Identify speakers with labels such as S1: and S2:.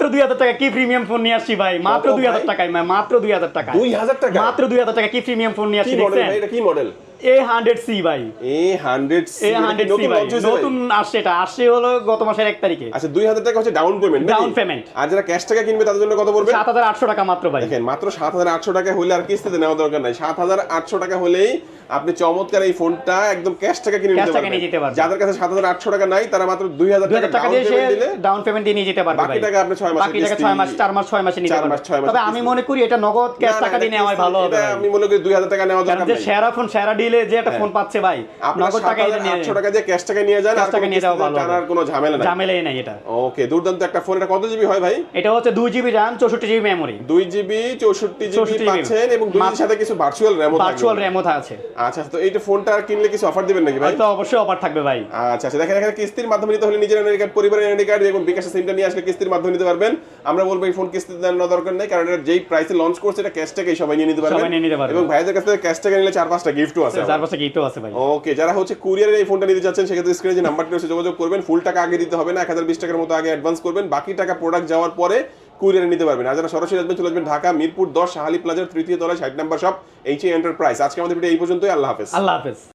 S1: মাত্র 2000 টাকা কি প্রিমিয়াম ফোন নিয়ে আসছি ভাই, মাত্র 2000 টাকায়, মাত্র 2000 টাকা,
S2: 2000 টাকা,
S1: মাত্র 2000 টাকা কি প্রিমিয়াম ফোন নিয়ে আসছি দেখছেন?
S2: এটা কি মডেল?
S1: A100C ভাই,
S2: A100C
S1: A100C ভাই, নতুন আসছে, এটা আসছে হলো গত মাসের 1 তারিখে।
S2: আচ্ছা 2000 টাকা হচ্ছে ডাউন পেমেন্ট,
S1: ডাউন পেমেন্ট।
S2: আর যারা ক্যাশ টাকা কিনবে তাদের জন্য কত পড়বে?
S1: 7800 টাকা মাত্র ভাই।
S2: দেখেন মাত্র 7800 টাকা হলে আর কিস্তিতে নেওয়া দরকার নাই, 7800 টাকা হলেই আপনি চমৎকার এই ফোনটা একদম ক্যাশ টাকা কিনে নিতে পারবেন। যাদের কাছে 7800 টাকা নাই তারা মাত্র 2000 টাকা
S1: ডাউন পেমেন্ট দিয়ে নিয়ে যেতে পারবে।
S2: বাকি টাকা আপনি 6 মাসে,
S1: বাকি টাকা 6 মাস 4 মাস 6 মাসে নিতে পারবেন। তবে আমি মনে করি এটা নগদ ক্যাশ টাকা দিয়ে নেওয়াই ভালো হবে।
S2: আমি মনে করি 2000 টাকা নেওয়া দরকার নাই।
S1: যে সেরা ফোন সেরা ডিলে যে একটা ফোন পাচ্ছে ভাই, নগদ টাকা নিয়ে
S2: 800 টাকা দিয়ে ক্যাশ টাকা নিয়ে যান, আর টাকা নিয়ে যাও ভালো, আর কোনো ঝামেলা নাই,
S1: ঝামেলাই নাই এটা।
S2: ওকে, দুর্দান্ত একটা ফোন। এটা কত জিবি হয় ভাই?
S1: এটা হচ্ছে 2GB RAM 64GB memory,
S2: 2GB 64GB পাচ্ছেন, এবং 2GB সাথে কিছু ভার্চুয়াল র‍্যামও
S1: আছে।
S2: আচ্ছা, তো এইটা ফোনটা কিনলে কিছু অফার দিবেন নাকি ভাই?
S1: তো অবশ্যই অফার থাকবে ভাই।
S2: আচ্ছা আচ্ছা, দেখেন এখানে কিস্তির মাধ্যমে নিতে হলে নিজের এনআইডি কার্ড, পরিবারের এনআইডি কার্ড এবং বিকাশের সিমটা নিয়ে আসলে কিস্তির মাধ্যমে নিতে পারবেন। আমরা বলবো এই ফোন কিস্তিতে নেওয়ার দরকার নেই, কারণ এটা যেই প্রাইসে লঞ্চ করছে এটা ক্যাশ টাকাই সবাই নিয়ে নিতে পারবেন, এবং ভাইদের কাছ থেকে ক্যাশ টাকা নিলে 4-5টা গিফটও আছে।
S1: 4-5টা গিফটও আছে ভাই।
S2: ওকে, যারা হচ্ছে কুরিয়ারে এই ফোনটা নিতে যাচ্ছেন সেক্ষেত্রে স্ক্রিনে যে নাম্বারটি রয়েছে যোগাযোগ করবেন। ফুল টাকা আগে দিতে হবে না, 1020 টাকার মতো আগে অ্যাডভান্স করবেন, বাকি টাকা প্রোডাক্ট যাওয়ার পরে কুরিয়ারে নিতে পারবেন। আর যারা সরাসরি আসবেন চলে আসবেন ঢাকা মিরপুর 10 শাহালি প্লাজার 3য় তলায় 60 নম্বর শপ HA এন্টারপ্রাইজ। আজকে আমাদের ভিডিও এই পর্যন্তই। আল্লাহ হাফেজ।
S1: আল্লাহ হাফেজ।